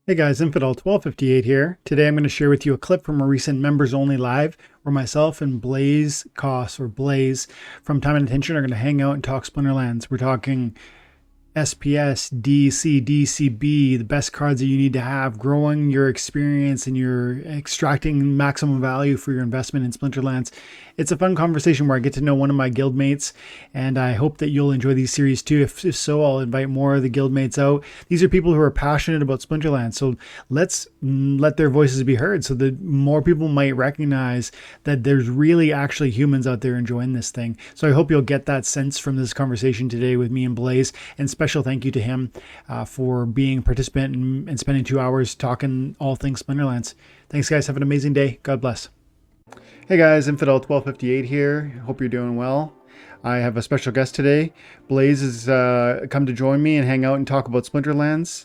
Hey guys, Infidel 1258 here. Today I'm going to share with you a clip from a recent members only live where myself and Blazekos or Blaze from Time and Attention are going to hang out and talk Splinterlands. We're talking SPS, DEC, DEC-B, the best cards that you need to have, growing your experience and you're extracting maximum value for your investment in Splinterlands. It's a fun conversation where I get to know one of my guildmates, and I hope that you'll enjoy these series too. If so, I'll invite more of the guildmates out. These are people who are passionate about Splinterlands, so let's let their voices be heard so that more people might recognize that there's really actually humans out there enjoying this thing. So I hope you'll get that sense from this conversation today with me and Blaze, and special thank you to him for being a participant and spending 2 hours talking all things Splinterlands. Thanks, guys. Have an amazing day. God bless. Hey guys, Infidel 1258 here. Hope you're doing well. I have a special guest today. Blaze has come to join me and hang out and talk about Splinterlands.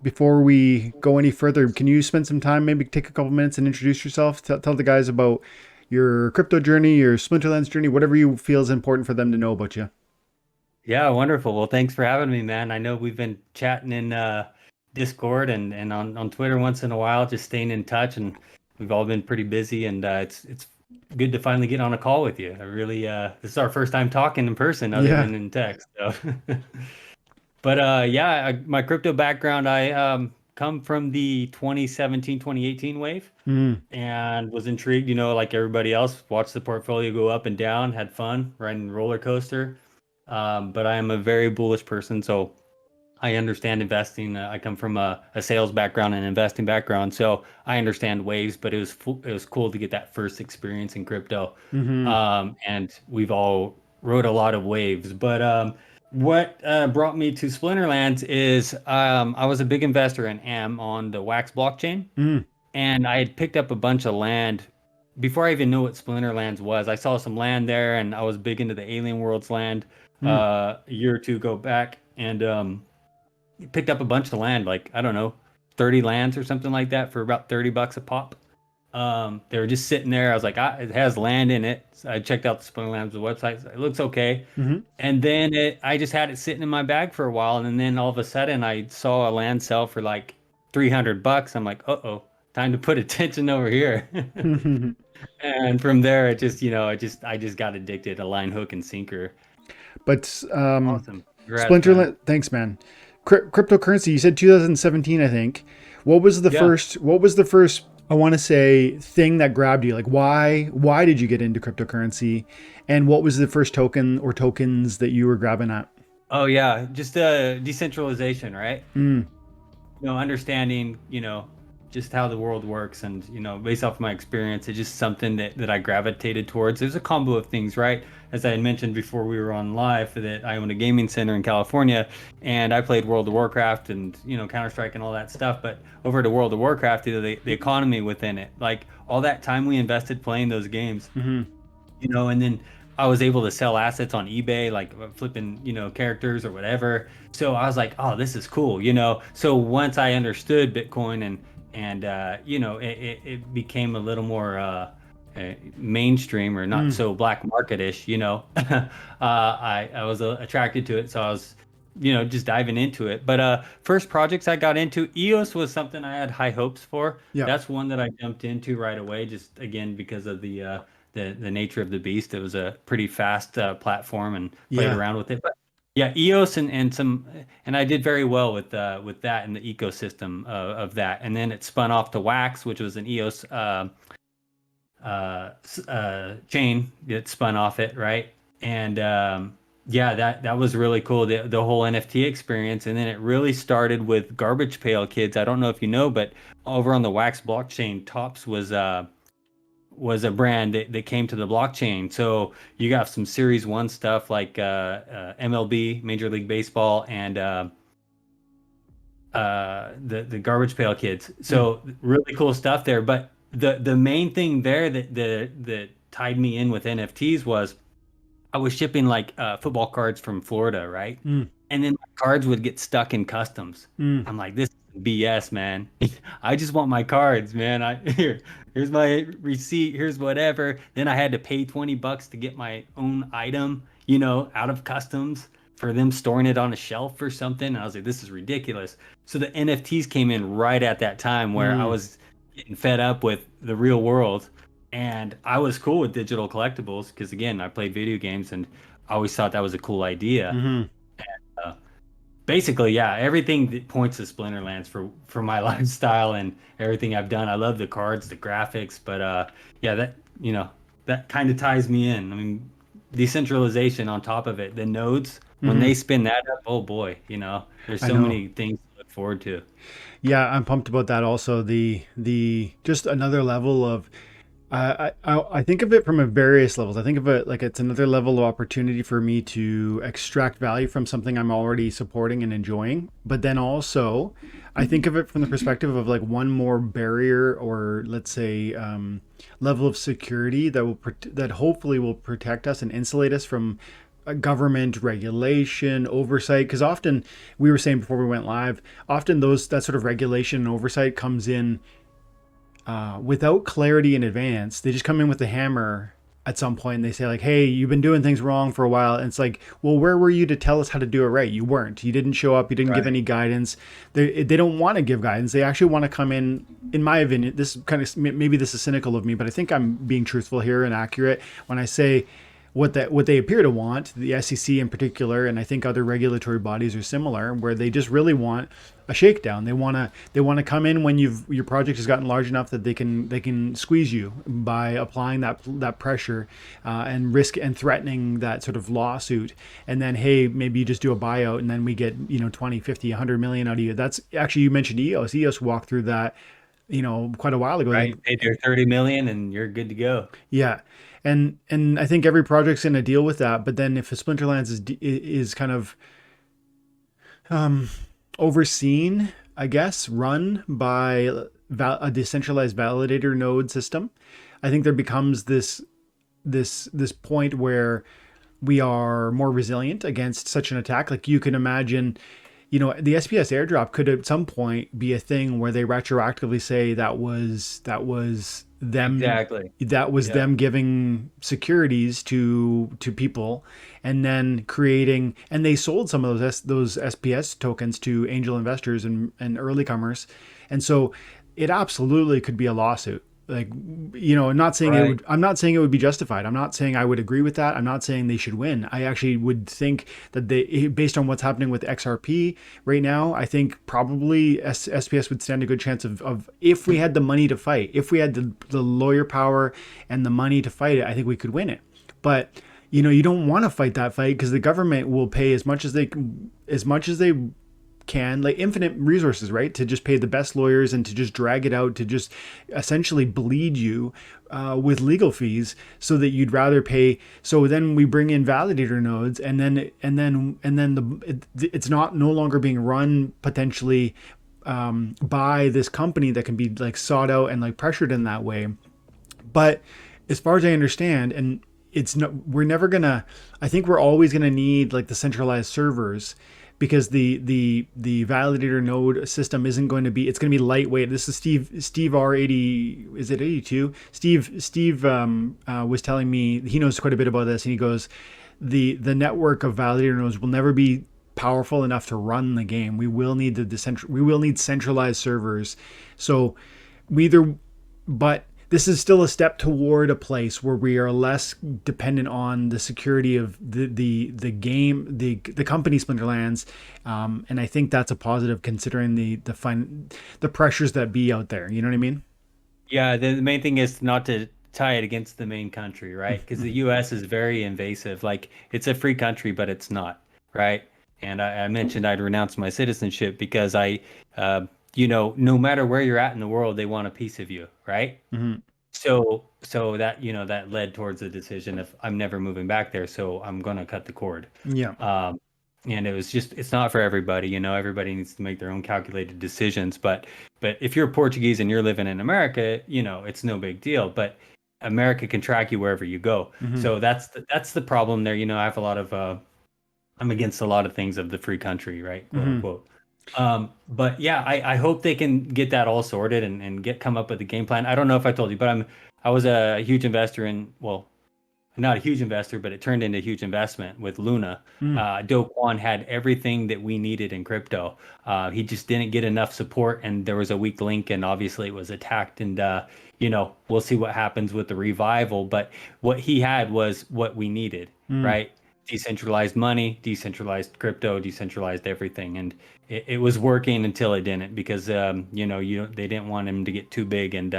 Before we go any further, can you spend some time, maybe take a couple minutes and introduce yourself? Tell the guys about your crypto journey, your Splinterlands journey, whatever you feel is important for them to know about you. Yeah, wonderful. Well, thanks for having me, man. I know we've been chatting in Discord and on Twitter once in a while, just staying in touch, and we've all been pretty busy, and it's good to finally get on a call with you. I really this is our first time talking in person other Yeah. than in text. So but yeah, my crypto background, I come from the 2017, 2018 wave Mm. and was intrigued, like everybody else, watched the portfolio go up and down, had fun riding the roller coaster. But I am a very bullish person, so I understand investing. I come from a sales background and investing background, so I understand waves. But it was cool to get that first experience in crypto, Hmm. and we've all rode a lot of waves. But what brought me to Splinterlands is I was a big investor and am on the Wax blockchain, Mm. and I had picked up a bunch of land before I even knew what Splinterlands was. I saw some land there, and I was big into the Alien Worlds land Mm. a year or two ago back, and picked up a bunch of land, like I don't know, 30 lands or something like that for about $30 a pop. They were just sitting there. I was like, it has land in it. So I checked out the Splinterlands website. It looks okay. Hmm. And then I just had it sitting in my bag for a while, and then all of a sudden I saw a land sell for like $300. I'm like, uh-oh, time to put attention over here. And from there, it just, I just got addicted, a line, hook, and sinker. But Awesome. Congrats, man. Splinterland, thanks, man. Cryptocurrency, you said 2017, I think. What was the Yeah. first? What was the first? I want to say thing that grabbed you. Like, why? Why did you get into cryptocurrency? And what was the first token or tokens that you were grabbing at? Oh, yeah. Just decentralization, right? Mm. Understanding, just how the world works, and, based off my experience, it's just something that I gravitated towards. There's a combo of things, right? As I had mentioned before we were on live, that I own a gaming center in California, and I played World of Warcraft and, Counter-Strike and all that stuff. But over to World of Warcraft, the economy within it, like all that time we invested playing those games, Hmm. and then I was able to sell assets on eBay, like flipping, characters or whatever. So I was like, oh, this is cool. So once I understood Bitcoin and it became a little more mainstream or not Mm. so black market-ish. I was attracted to it, so I was, just diving into it. But first projects I got into, EOS was something I had high hopes for. Yeah. That's one that I jumped into right away, just again because of the nature of the beast. It was a pretty fast platform and played Yeah. around with it. But yeah, EOS and I did very well with that and the ecosystem of that. And then it spun off to Wax, which was an EOS chain that spun off it, right? And yeah, that was really cool, the whole NFT experience. And then it really started with Garbage Pail Kids. I don't know if you know, but over on the Wax blockchain, Tops was a brand that came to the blockchain. So you got some Series One stuff like MLB, Major League Baseball, and the Garbage Pail Kids. Mm. So really cool stuff there. But the main thing there that tied me in with NFTs was I was shipping like football cards from Florida, right? Mm. And then my cards would get stuck in customs. Mm. I'm like, this is BS, man. I just want my cards, man. Here's my receipt. Here's whatever. Then I had to pay $20 to get my own item, out of customs. for them storing it on a shelf or something. And I was like, this is ridiculous. So the NFTs came in right at that time where I Mm, was getting fed up with the real world. And I was cool with digital collectibles because, again, I played video games and I always thought that was a cool idea. hmm. Uh, Basically, yeah, everything that points to Splinterlands for my lifestyle and everything I've done. I love the cards, the graphics, but yeah, that kind of ties me in. I mean, decentralization on top of it, the nodes when Hmm. they spin that up, oh boy, there's I so know. many things to look forward to. Yeah, I'm pumped about that. Also, the just another level of I think of it from a various levels. I think of it like it's another level of opportunity for me to extract value from something I'm already supporting and enjoying. But then also, I think of it from the perspective of like one more barrier, or let's say level of security that that hopefully will protect us and insulate us from government regulation oversight. Because often, we were saying before we went live, often those that sort of regulation and oversight comes in without clarity in advance. They just come in with the hammer at some point and they say like, hey, you've been doing things wrong for a while. And it's like, well, where were you to tell us how to do it right? You weren't. You didn't show up. You didn't give Right. any guidance. They don't want to give guidance. They actually want to come in my opinion, this kind of, maybe this is cynical of me, but I think I'm being truthful here and accurate when I say what they appear to want, the SEC in particular, and I think other regulatory bodies are similar, where they just really want a shakedown. They want to come in when your project has gotten large enough that they can squeeze you by applying that pressure and risk and threatening that sort of lawsuit. And then hey, maybe you just do a buyout, and then we get 20, 50, 100 million out of you. That's actually, you mentioned EOS. EOS walked through that quite a while ago. Right. Pay their 30 million and you're good to go. Yeah, and I think every project's going to deal with that. But then if a Splinterlands is kind of um, overseen, I guess, run by a decentralized validator node system, I think there becomes this point where we are more resilient against such an attack. Like you can imagine, the SPS airdrop could at some point be a thing where they retroactively say that was them Exactly. that was Yeah. them giving securities to people, and then and they sold some of those SPS tokens to angel investors and early comers. And so it absolutely could be a lawsuit. Like, Right. I'm not saying it would be justified. I'm not saying I would agree with that. I'm not saying they should win. I actually would think that based on what's happening with XRP right now, I think probably SPS would stand a good chance of if we had the money to fight, if we had the lawyer power and the money to fight it, I think we could win it. But you don't want to fight that fight because the government will pay as much as they can, like infinite resources, right, to just pay the best lawyers and to just drag it out, to just essentially bleed you with legal fees, so that you'd rather pay. So then we bring in validator nodes, and then it's not no longer being run potentially by this company that can be like sought out and like pressured in that way. But as far as I understand, and it's no, we're never gonna. I think we're always gonna need like the centralized servers, because the validator node system isn't going to be. It's going to be lightweight. This is Steve R80. Is it 82? Steve was telling me he knows quite a bit about this, and he goes, the network of validator nodes will never be powerful enough to run the game. We will need centralized servers. So we either but this is still a step toward a place where we are less dependent on the security of the game, the company Splinterlands, and I think that's a positive considering the pressures that be out there. You know what I mean? Yeah, the main thing is not to tie it against the main country, right? Because the US is very invasive. Like it's a free country, but it's not, right? And I mentioned I'd renounce my citizenship because no matter where you're at in the world, they want a piece of you, right? Mm-hmm. So that, that led towards the decision of I'm never moving back there, so I'm gonna cut the cord. Yeah. Um, and it's not for everybody, everybody needs to make their own calculated decisions. But if you're Portuguese and you're living in America, it's no big deal. But America can track you wherever you go. Mm-hmm. So that's the problem there. I have a lot of I'm against a lot of things of the free country, right? Quote Mm-hmm. unquote. But yeah, I hope they can get that all sorted and come up with a game plan. I don't know if I told you, but I was a huge investor in, well, not a huge investor, but it turned into a huge investment with Luna. Mm, Do Kwon had everything that we needed in crypto. He just didn't get enough support, and there was a weak link, and obviously it was attacked. And we'll see what happens with the revival. But what he had was what we needed, mm, right? Decentralized money, decentralized crypto, decentralized everything, and it was working until it didn't, because they didn't want him to get too big, and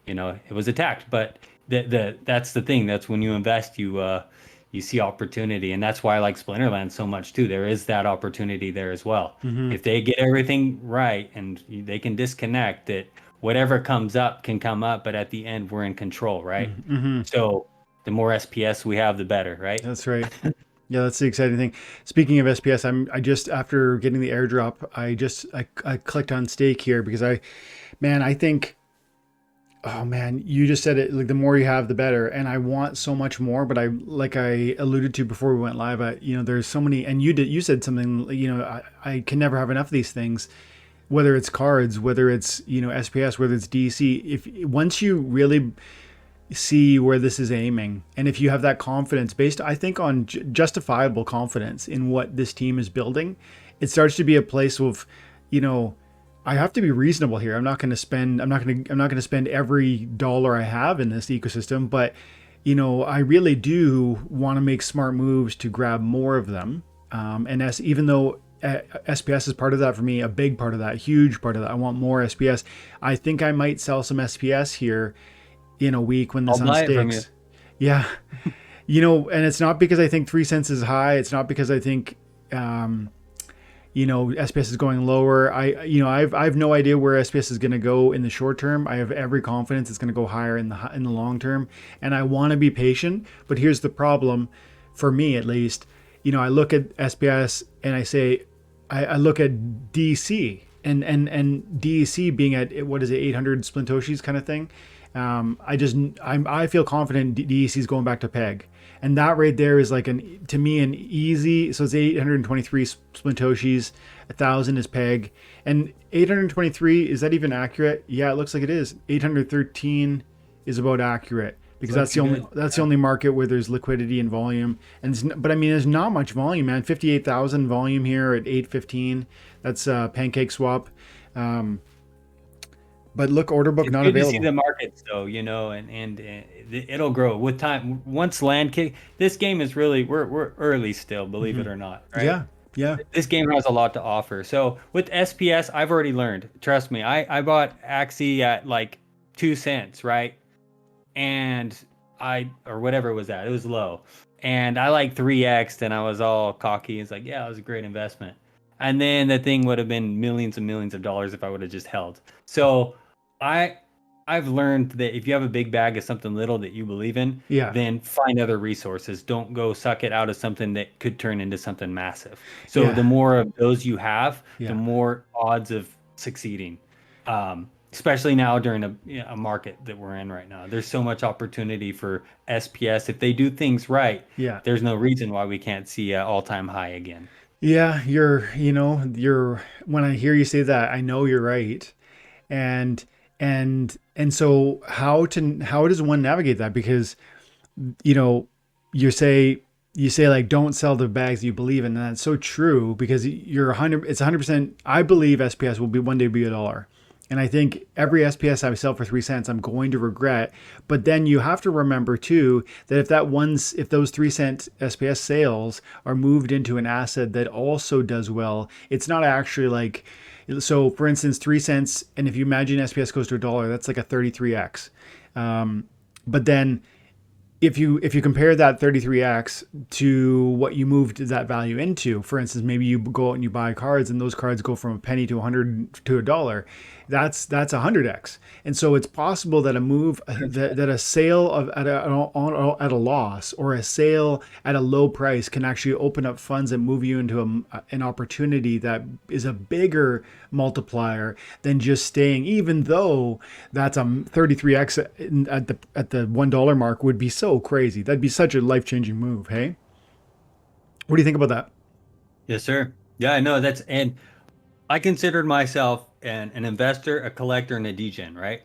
it was attacked. But that's the thing. That's when you invest, you see opportunity, and that's why I like Splinterlands so much too. There is that opportunity there as well. mm-hmm, If they get everything right and they can disconnect it, whatever comes up can come up, but at the end we're in control, right? mm-hmm. So the more SPS we have, the better, right? That's right. Yeah, that's the exciting thing. Speaking of SPS, I just after getting the airdrop, I clicked on stake here because I think, oh man, you just said it, like the more you have, the better. And I want so much more, but like I alluded to before we went live, there's so many, and you said something, I can never have enough of these things, whether it's cards, whether it's, SPS, whether it's DC. If once you really see where this is aiming, and if you have that confidence based, I think, on justifiable confidence in what this team is building, it starts to be a place of, you know I have to be reasonable here. I'm not going to spend every dollar I have in this ecosystem, but I really do want to make smart moves to grab more of them. And as even though SPS is part of that for me, a big part of that, huge part of that, I want more SPS. I think I might sell some SPS here in a week when the I'll sun buy it from you. stakes. Yeah. And it's not because I think 3 cents is high. It's not because I think, SPS is going lower. I've no idea where SPS is going to go in the short term. I have every confidence it's going to go higher in the long term, and I want to be patient. But here's the problem, for me at least. I look at SPS and I say, I look at DC and DEC being at, what is it, 800 splintoshis kind of thing. I feel confident DEC is going back to peg, and that right there is like to me an easy. So it's 823 splintoshis, 1,000 is peg, and 823, is that even accurate? Yeah, it looks like it is. 813 is about accurate, because that's the only market where there's liquidity and volume. But I mean, there's not much volume, man. 58,000 volume here at 815. That's Pancake Swap. But look, order book It's not good to see available. the markets, though, and it'll grow with time. Once land kick, this game is really, we're early still, believe Hmm. it or not, right? Yeah, yeah. This game has a lot to offer. So with SPS, I've already learned. Trust me, I bought Axie at like 2 cents, right? And or whatever it was at, it was low, and I like 3x, and I was all cocky. It's like, yeah, it was a great investment, and then the thing would have been millions and millions of dollars if I would have just held. So I I've learned that if you have a big bag of something little that you believe in, Yeah, then find other resources. Don't go suck it out of something that could turn into something massive. So the yeah, more of those you have, the yeah, more odds of succeeding. Especially now during a market that we're in right now. There's so much opportunity for SPS. If they do things right, yeah, there's no reason why we can't see an all-time high again. yeah. When I hear you say that, I know you're right. And so how does one navigate that? Because you know, you say like, don't sell the bags you believe in, and that's so true, because it's 100%. I believe SPS will be one day be $1. And I think every SPS I sell for 3 cents, I'm going to regret. But then you have to remember too that if those 3 cent SPS sales are moved into an asset that also does well, it's not actually like, so for instance, 3 cents, and if you imagine SPS goes to $1, that's like a 33x. But then if you compare that 33x to what you moved that value into, for instance, maybe you go out and you buy cards, and those cards go from a penny to 100 to $1. That's 100x. And so it's possible that a move that a sale at a loss, or a sale at a low price, can actually open up funds and move you into an opportunity that is a bigger multiplier than just staying, even though that's a 33x at the $1 mark would be so crazy. That'd be such a life-changing move. Hey, what do you think about that? Yes, sir. Yeah, I know that's, and I considered myself an investor, a collector, and a degen, right?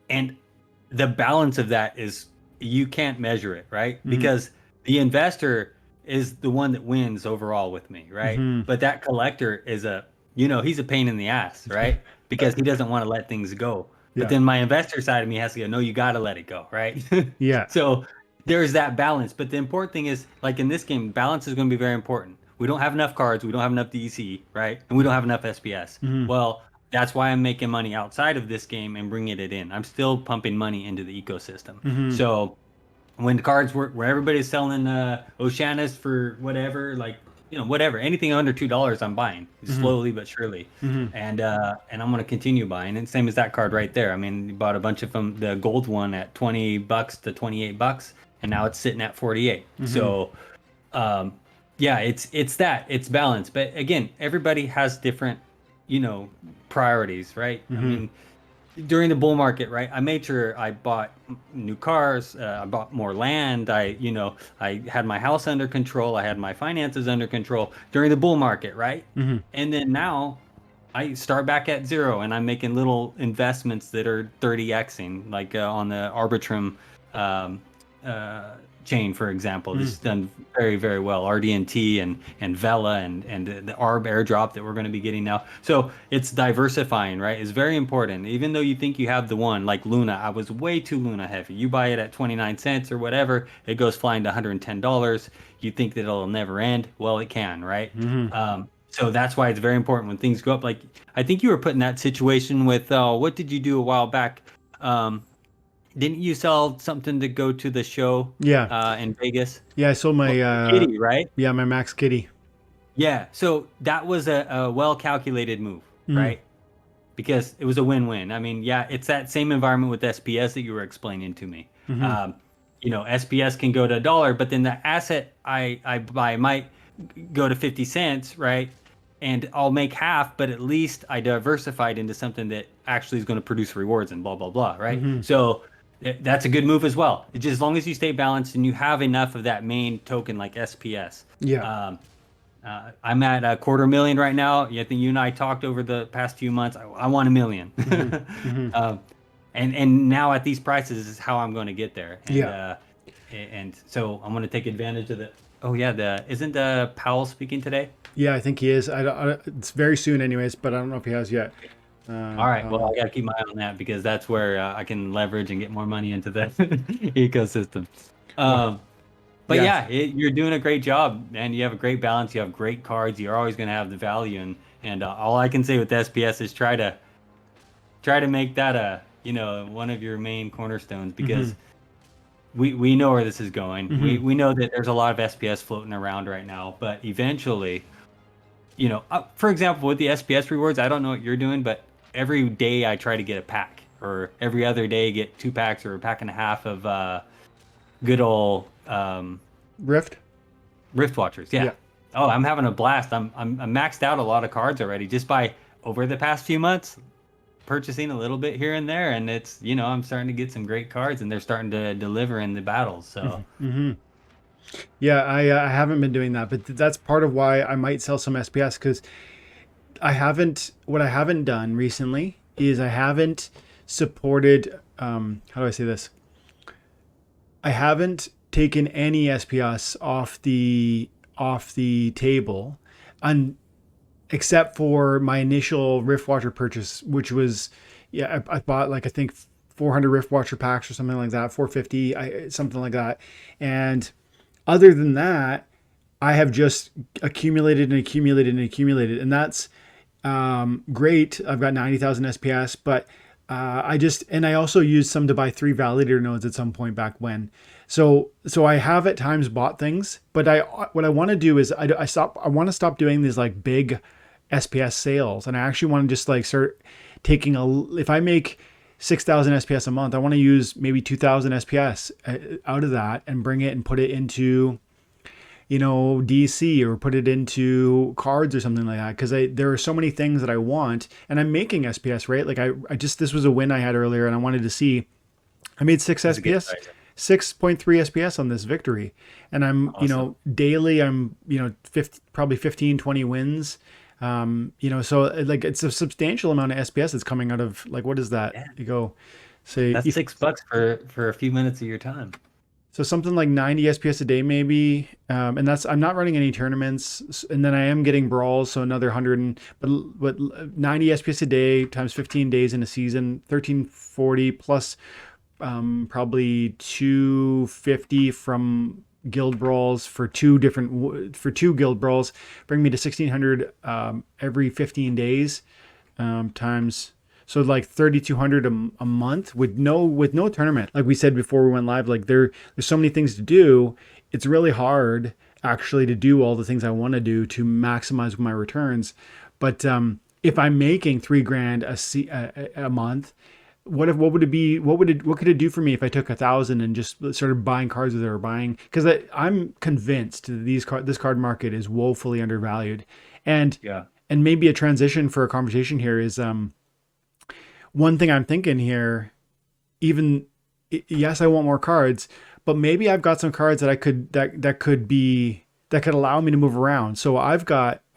And the balance of that is you can't measure it, right? Mm-hmm. Because the investor is the one that wins overall with me, right? Mm-hmm. But that collector is he's a pain in the ass, right? Because he doesn't want to let things go. But Yeah. then my investor side of me has to go, no, you got to let it go, right? Yeah. So there's that balance. But the important thing is, like in this game, balance is going to be very important. We don't have enough cards, we don't have enough DEC, right? And we don't have enough SPS. Mm-hmm. Well, that's why I'm making money outside of this game and bringing it in. I'm still pumping money into the ecosystem. Mm-hmm. So when the cards were where everybody's selling Oceanus for whatever, like whatever, anything under $2, I'm buying Mm-hmm. slowly but surely, Mm-hmm. and I'm gonna continue buying. And same as that card right there. I mean, you bought a bunch of them, the gold one at $20 to $28, and now it's sitting at 48. Mm-hmm. So, um, yeah, it's balance. But again, everybody has different, you know, priorities, right? I Mm-hmm. mean, during the bull market, right? I made sure I bought new cars, I bought more land, I had my house under control, I had my finances under control during the bull market, right? Mm-hmm. And then now I start back at zero and I'm making little investments that are 30xing, like on the Arbitrum um, uh, chain, for example. This is done very, very well. RDNT and Vela and the ARB airdrop that we're going to be getting now. So it's diversifying, right? It's very important. Even though you think you have the one, like Luna, I was way too Luna heavy. You buy it at 29 cents or whatever, it goes flying to $110. You think that it'll never end. Well, it can, right? Mm-hmm. So that's why it's very important when things go up. Like I think you were put in that situation with what did you do a while back? Um, didn't you sell something to go to the show Yeah. in Vegas? Yeah. I sold my, The kitty, right? yeah, my Max Kitty. Yeah. So that was a well calculated move, Mm-hmm. right? Because it was a win-win. I mean, yeah, it's that same environment with SPS that you were explaining to me. Mm-hmm. Um, SPS can go to $1, but then the asset I buy might go to 50 cents, right? And I'll make half, but at least I diversified into something that actually is going to produce rewards and blah, blah, blah, right? Mm-hmm. So that's a good move as well. It's just as long as you stay balanced and you have enough of that main token like SPS. Yeah. I'm at a quarter million right now. I think you and I talked over the past few months. I want 1 million. Mm-hmm. Mm-hmm. And now at these prices is how I'm going to get there. Yeah. And so I'm going to take advantage of the. Oh yeah, the isn't Powell speaking today? Yeah, I think he is. It's very soon, anyways, but I don't know if he has yet. All right. Well, I got to keep my eye on that because that's where I can leverage and get more money into the ecosystem. Well, But yeah. yeah, you're doing a great job, and you have a great balance. You have great cards. You're always going to have the value, and all I can say with SPS is try to make that one of your main cornerstones Mm-hmm. because we know where this is going. We Mm-hmm. we know that there's a lot of SPS floating around right now, but eventually, for example, with the SPS rewards, I don't know what you're doing, but every day I try to get a pack, or every other day get 2 packs or a pack and a half of good old Rift. Rift Watchers. Yeah. Yeah. Oh, I'm having a blast. I'm maxed out a lot of cards already just by over the past few months purchasing a little bit here and there, and it's I'm starting to get some great cards, and they're starting to deliver in the battles. So Mm-hmm. Yeah, I haven't been doing that, but that's part of why I might sell some SPS because I haven't. What I haven't done recently is I haven't supported. How do I say this? I haven't taken any SPS off the table, un, except for my initial Rift Watcher purchase, which was, yeah, I bought like I think 400 Rift Watcher packs or something like that, 450, something like that, and other than that, I have just accumulated and accumulated and accumulated, and that's great. I've got 90,000 SPS, but I also used some to buy 3 validator nodes at some point back when. So I have at times bought things, but what I want to do is I want to stop doing these like big SPS sales, and I actually want to just like start taking if I make 6,000 SPS a month, I want to use maybe 2,000 SPS out of that and bring it and put it into DC or put it into cards or something like that. Cause there are so many things that I want and I'm making SPS, right? Like this was a win I had earlier and I wanted to see, I made 6 that's a good SPS, size. 6.3 SPS on this victory. And I'm, Awesome. daily I'm, probably 15, 20 wins. So like it's a substantial amount of SPS that's coming out of like, what is that? Yeah, You go say, that's $6 for a few minutes of your time. So something like 90 SPS a day, maybe. And that's, I'm not running any tournaments. And then I am getting brawls. So another 100, but 90 SPS a day times 15 days in a season, 1340 plus probably 250 from guild brawls for two guild brawls, bring me to 1600 every 15 days times, so like 3200 a month with no tournament. Like we said before we went live, like there's so many things to do. It's really hard actually to do all the things I want to do to maximize my returns. But if I'm making 3 grand a month, what would it be? What could it do for me if I took 1,000 and just started buying cards with it, or buying? Because I'm convinced that this card market is woefully undervalued, and Yeah. and maybe a transition for a conversation here is one thing I'm thinking here. Even yes, I want more cards, but maybe I've got some cards that I could that could allow me to move around. So I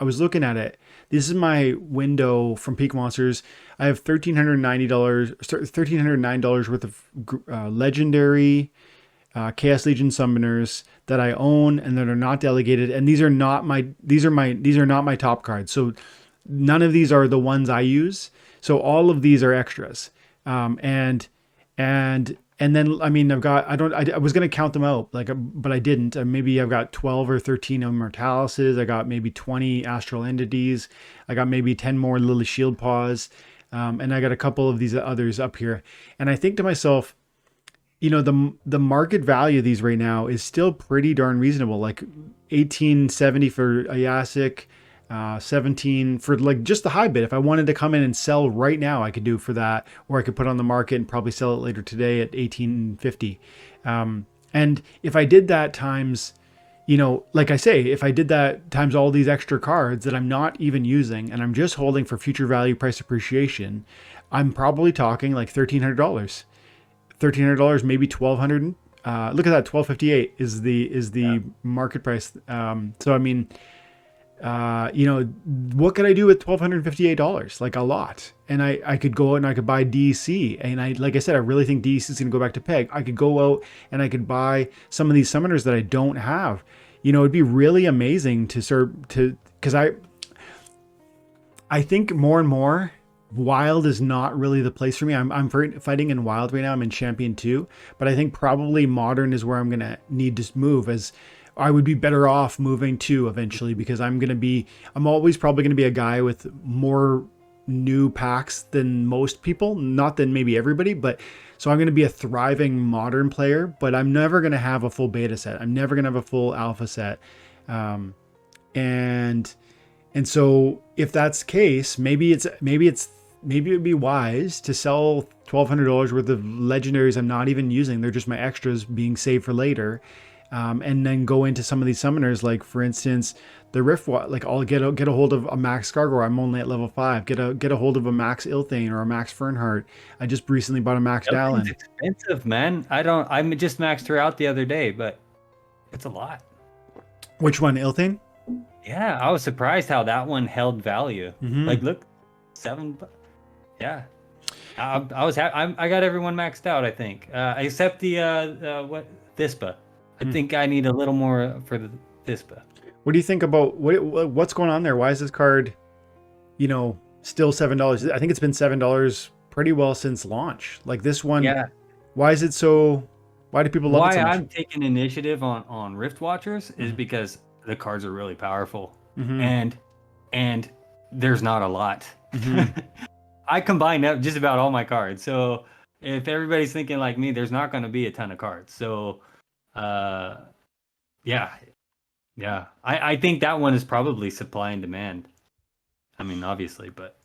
was looking at it. This is my window from Peak Monsters. I have $1,309 worth of legendary Chaos Legion summoners that I own and that are not delegated. And these are not my top cards. So none of these are the ones I use. So all of these are extras. And then, I mean, I was going to count them out, like, but I didn't. Maybe I've got 12 or 13 Immortalises. I got maybe 20 Astral Entities. I got maybe 10 more Lily Shield Paws. And I got a couple of these others up here. And I think to myself, the market value of these right now is still pretty darn reasonable. Like 1870 for a Yasik, 17 for like just the high bid. If I wanted to come in and sell right now, I could do for that, or I could put on the market and probably sell it later today at 1850. And if I did that times, like I say, if I did that times all these extra cards that I'm not even using and I'm just holding for future value price appreciation, I'm probably talking like $1,300, maybe 1,200. Look at that, 1258 is the market price. So I mean, what could I do with $1,258? Like a lot. And I could go out and I could buy DEC. And like I said, I really think DEC is going to go back to peg. I could go out and I could buy some of these summoners that I don't have. It'd be really amazing because I think more and more Wild is not really the place for me. I'm fighting in Wild right now. I'm in Champion 2, but I think probably Modern is where I'm going to need to move, as I would be better off moving to eventually, because I'm always probably going to be a guy with more new packs than most people, not than maybe everybody, but so I'm going to be a thriving Modern player, but I'm never going to have a full beta set. I'm never going to have a full alpha set. And so if that's the case, maybe it would be wise to sell $1,200 worth of legendaries I'm not even using. They're just my extras being saved for later. And then go into some of these summoners, like for instance, the like I'll get a hold of a Max Gargoyle. I'm only at level 5. Get a hold of a Max Ilthane or a Max Fernheart. I just recently bought a Max Dallin. Expensive, man. I just maxed her out the other day, but it's a lot. Which one, Ilthane? Yeah, I was surprised how that one held value. Mm-hmm. Like, look, $7. Yeah, I was I got everyone maxed out, I think, except the what Thispa. I think I need a little more for the Thispa. What do you think about what's going on there? Why is this card, still $7? I think it's been $7 pretty well since launch. Like this one, yeah. Why is it so? Why do people love it so much? Why I'm taking initiative on Rift Watchers is because the cards are really powerful, and there's not a lot. I combined up just about all my cards, so if everybody's thinking like me, there's not going to be a ton of cards. So, yeah. I think that one is probably supply and demand. I mean, obviously, but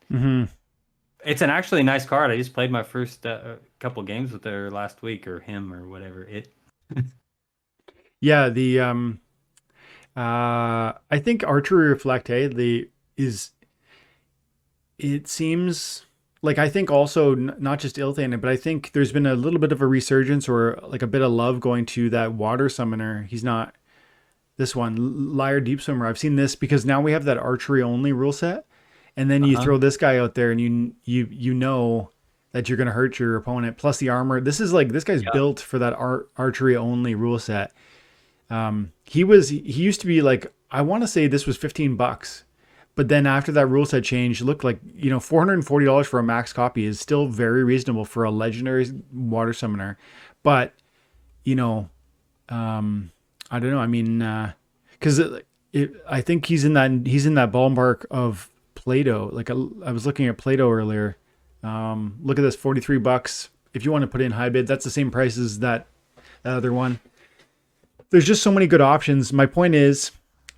it's an actually nice card. I just played my first couple games with her last week, or him, or whatever. Yeah, I think Archery Reflect, it seems like, I think also not just Ilthane, but I think there's been a little bit of a resurgence, or like a bit of love going to that water summoner. He's not this one, Liar Deep Swimmer. I've seen this because now we have that archery only rule set, and then you throw this guy out there, and that you're going to hurt your opponent. Plus the armor. This is like, this guy's Yeah. built for that archery only rule set. He used to be like, I want to say this was $15, but then after that rule set change, it looked like, $440 for a max copy is still very reasonable for a legendary water summoner. But, you know, I don't know. I mean, cause I think he's in that ballpark of Play-Doh. Like I was looking at Play-Doh earlier. Look at this, $43. If you want to put in high bid, that's the same price as that other one. There's just so many good options. My point is,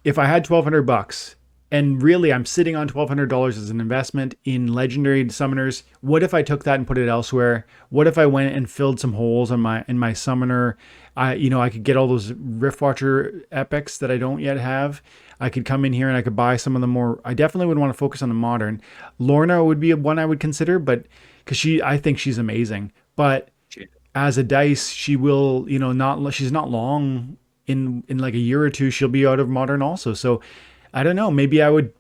if I had $1,200 and really I'm sitting on $1,200 as an investment in legendary summoners, what if I took that and put it elsewhere? What if I went and filled some holes in my summoner? I could get all those Riftwatcher epics that I don't yet have. I could come in here and I could buy some of the more. I definitely would want to focus on the modern. Lorna would be one I would consider, but because I think she's amazing. But as a dice, she will, not she's not long in like a year or two. She'll be out of modern also. So I don't know. Maybe I would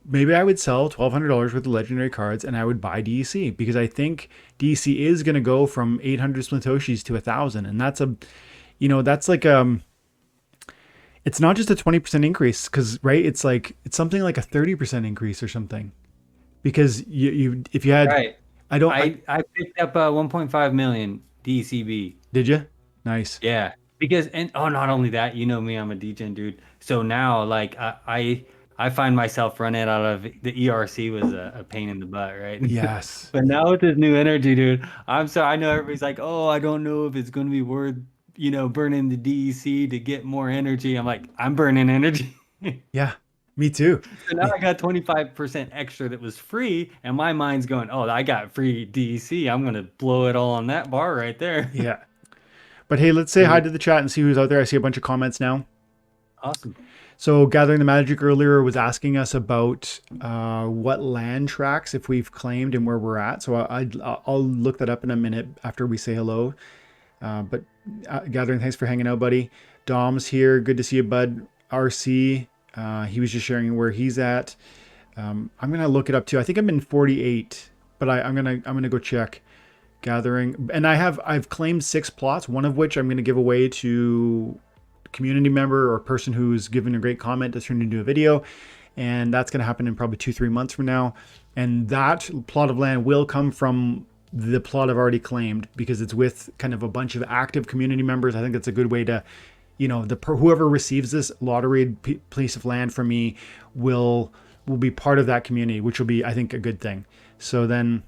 sell $1,200 worth of legendary cards and I would buy DEC because I think DEC is going to go from 800 Splintoshis to 1,000, and that's like it's not just a 20% increase because right, it's something like a 30% increase or something because if you had Right. I don't I picked up 1.5 million DCB. did you nice Yeah. Because and oh, not only that, you know me, I'm a DGen dude. So now like I find myself running out of the ERC was a pain in the butt, right? yes But now with this new energy, dude, I know everybody's like, oh, I don't know if it's gonna be worth, burning the DEC to get more energy. I'm like, I'm burning energy. yeah me too So now I got 25% extra that was free, and my mind's going, oh, I got free DEC. I'm gonna blow it all on that bar right there. yeah. But hey, let's say hi to the chat and see who's out there. I see a bunch of comments now. Awesome. So Gathering the Magic earlier was asking us about what land tracks if we've claimed and where we're at. So I'll look that up in a minute after we say hello. But Gathering, thanks for hanging out, buddy. Dom's here. Good to see you, bud. RC, he was just sharing where he's at. I'm gonna look it up too. I think I'm in 48, but I'm gonna go check. Gathering, and I've claimed 6 plots, one of which I'm going to give away to a community member or a person who's given a great comment to turn into a video, and that's going to happen in probably 2-3 months from now. And that plot of land will come from the plot I've already claimed because it's with kind of a bunch of active community members. I think that's a good way to, whoever receives this lottery piece of land from me will be part of that community, which will be, I think, a good thing. So then.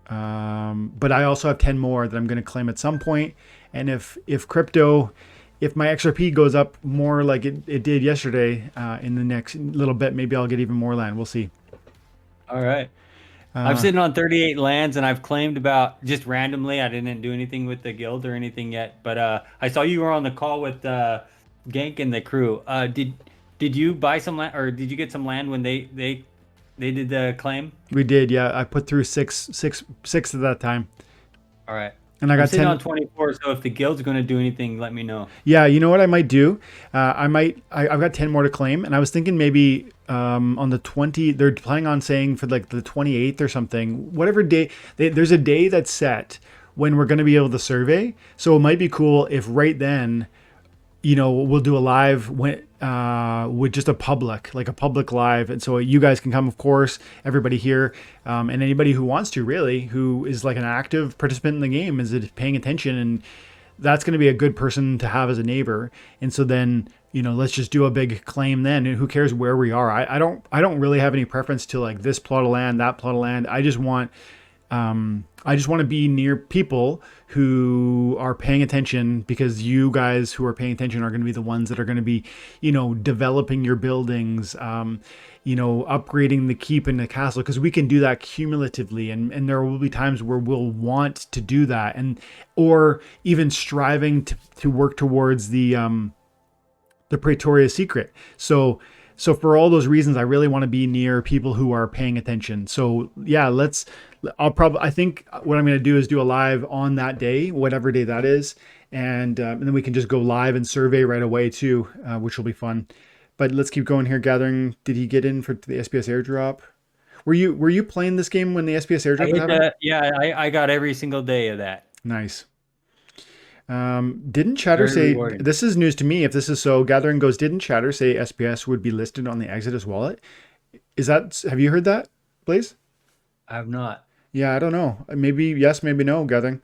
But I also have 10 more that I'm going to claim at some point. And if my XRP goes up more like it did yesterday, in the next little bit, maybe I'll get even more land. We'll see. All right. I'm sitting on 38 lands and I've claimed about just randomly. I didn't do anything with the guild or anything yet, but I saw you were on the call with Gank and the crew. Did you buy some land or did you get some land when they did the claim? We did, yeah. I put through six at that time. All right. And I got I'm sitting 10 on 24, so if the guild's going to do anything, let me know. Yeah, you know what I might do? I've got 10 more to claim, and I was thinking maybe on the 20, they're planning on saying for like the 28th or something, whatever day, there's a day that's set when we're going to be able to survey. So it might be cool if right then, we'll do a live with just a public live. And so you guys can come, of course, everybody here, and anybody who wants to really, who is like an active participant in the game, is paying attention. And that's going to be a good person to have as a neighbor. And so then, let's just do a big claim then. And who cares where we are? I don't really have any preference to like this plot of land, that plot of land. I just want to be near people who are paying attention, because you guys who are paying attention are going to be the ones that are going to be, developing your buildings, upgrading the keep and the castle, because we can do that cumulatively. And there will be times where we'll want to do that, or even striving to work towards the Praetoria secret. So for all those reasons, I really want to be near people who are paying attention. So yeah, I think what I'm going to do is do a live on that day, whatever day that is. And then we can just go live and survey right away too, which will be fun. But let's keep going here. Gathering, did he get in for the SPS airdrop? Were you playing this game when the SPS I airdrop was hit happening? that. Yeah, I got every single day of that. Nice. Didn't Chatter Very say rewarding. this is news to me? If this is so, Gathering goes. Didn't Chatter say SPS would be listed on the Exodus wallet? Is that have you heard that, Blaze? I have not. Yeah, I don't know. Maybe yes, maybe no, Gathering.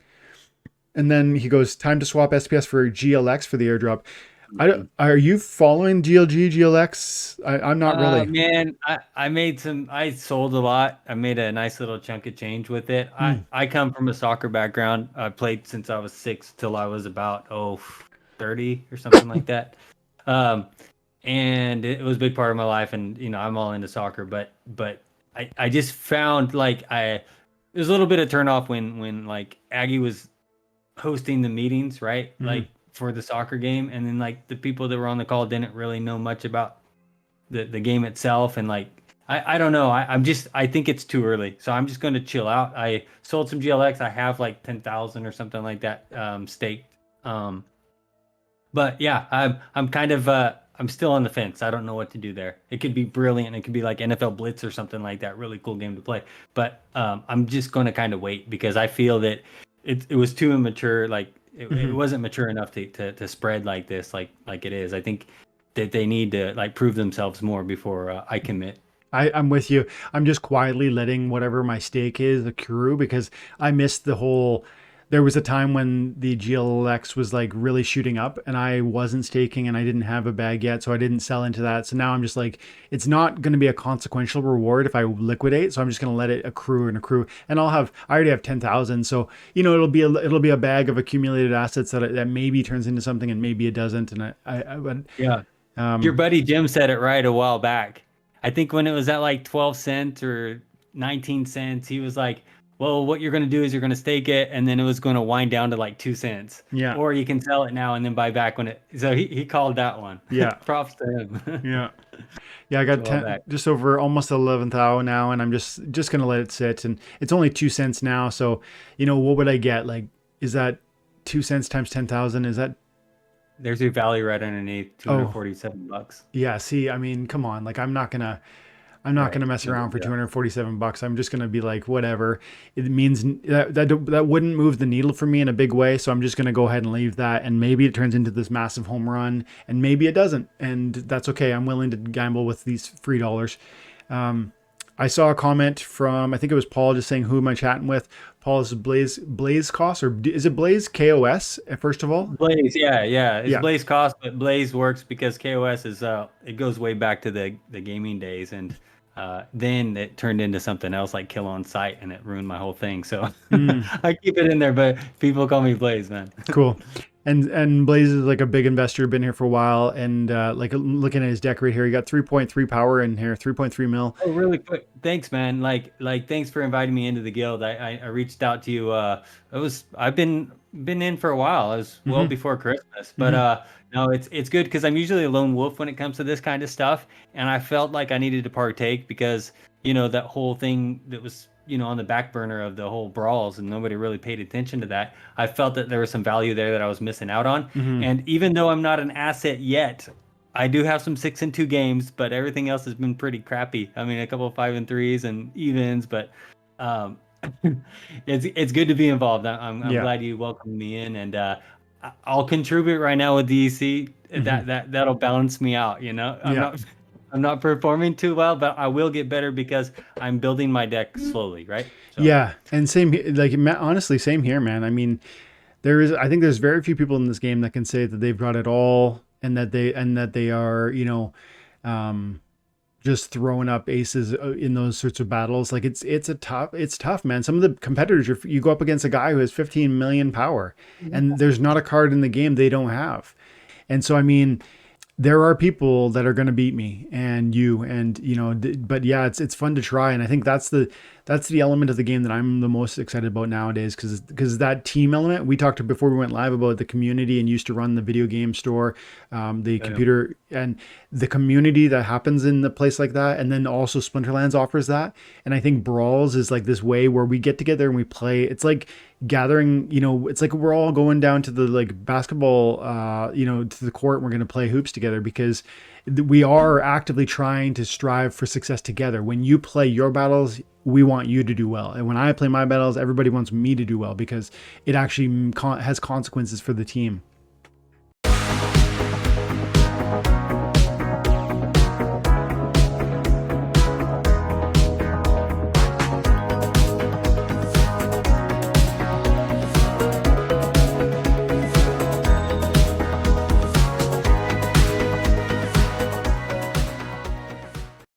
And then he goes, time to swap SPS for GLX for the airdrop. Are you following GLG, GLX? I'm not really. Man, I made some, I sold a lot. I made a nice little chunk of change with it. Hmm. I come from a soccer background. I played since I was 6 till I was about, 30 or something like that. Um, and it was a big part of my life. And, I'm all into soccer, but I just found like there's a little bit of turnoff when like Aggie was hosting the meetings, right? Hmm. Like for the soccer game. And then like the people that were on the call didn't really know much about the game itself, and like I don't know, I think it's too early, so I'm just going to chill out. I sold some GLX. I have like 10,000 or something like that staked. um but yeah, I'm kind of I'm still on the fence. I don't know what to do there. It could be brilliant. It could be like NFL Blitz or something like that, really cool game to play. But I'm just going to kind of wait because I feel that it was too immature. Like it Hmm. wasn't mature enough to spread like this, like it is. I think that they need to like prove themselves more before I commit. I'm with you. I'm just quietly letting whatever my stake is accrue because I missed the whole. There was a time when the GLX was like really shooting up and I wasn't staking and I didn't have a bag yet. So I didn't sell into that. So now I'm just like, it's not going to be a consequential reward if I liquidate. So I'm just going to let it accrue and accrue. And I already have 10,000. So, it'll be a bag of accumulated assets that maybe turns into something and maybe it doesn't. And but, Yeah. Your um, buddy Jim said it right a while back. I think when it was at like 12 cents or 19 cents, he was like, well, what you're going to do is you're going to stake it and then it was going to wind down to like 2 cents. yeah, Or you can sell it now and then buy back when it. So he called that one. yeah, Props to him. yeah. Yeah, I It's a got while 10, back. just over almost 11th now, and I'm just gonna let it sit. And it's only 2 cents now, so what would I get? Like, is that 2 cents times 10,000? Is that There's your value right underneath, oh $247. yeah? See, I mean, come on, like I'm not Right. gonna mess No around big for deal. $247. I'm just gonna be like, whatever. It means that wouldn't move the needle for me in a big way, so I'm just gonna go ahead and leave that. And maybe it turns into this massive home run, and maybe it doesn't, and that's okay. I'm willing to gamble with these free dollars. Um, I saw a comment from I think it was Paul just saying who am I chatting with? Paul is Blazekos or is it Blaze KOS? First of all, Blaze, yeah, yeah. It's yeah. Blaze cost, but Blaze works because KOS is it goes way back to the gaming days, and then it turned into something else like Kill on Sight, and it ruined my whole thing. So Mm. I keep it in there, but people call me Blaze, man. Cool. And Blaze is like a big investor, been here for a while, and like looking at his deck right here, he got 3.3 power in here, 3.3 mil. Oh, really quick. Thanks, man. Thanks for inviting me into the guild. I reached out to you. I've been in for a while. It was well Hmm. before Christmas, but Hmm. no, it's good because I'm usually a lone wolf when it comes to this kind of stuff, and I felt like I needed to partake because that whole thing that was on the back burner of the whole brawls, and nobody really paid attention to that. I felt that there was some value there that I was missing out on, Hmm. and even though I'm not an asset yet. I do have some 6-2 games, but everything else has been pretty crappy. I mean, a couple of 5-3s and evens, but um, it's good to be involved. I'm Yeah. glad you welcomed me in, and I'll contribute right now with DEC. Hmm. That'll balance me out. I'm Yeah. not I'm not performing too well, but I will get better because I'm building my deck slowly, right? So Yeah. And same, like, honestly, same here, man. I mean, I think there's very few people in this game that can say that they've got it all and that they are, um, just throwing up aces in those sorts of battles. Like it's tough, man. Some of the competitors you go up against a guy who has 15 million power, and there's not a card in the game they don't have. And so, I mean, there are people that are going to beat me and but yeah, it's fun to try. And I think that's the element of the game that I'm the most excited about nowadays, because that team element we talked before we went live about the community and used to run the video game store, the Yeah. computer, and the community that happens in a place like that, and then also Splinterlands offers that. And I think Brawls is like this way where we get together and we play. It's like gathering, it's like we're all going down to the like basketball, to the court and we're going to play hoops together, because we are actively trying to strive for success together. When you play your battles, we want you to do well, and when I play my battles, everybody wants me to do well, because it actually has consequences for the team.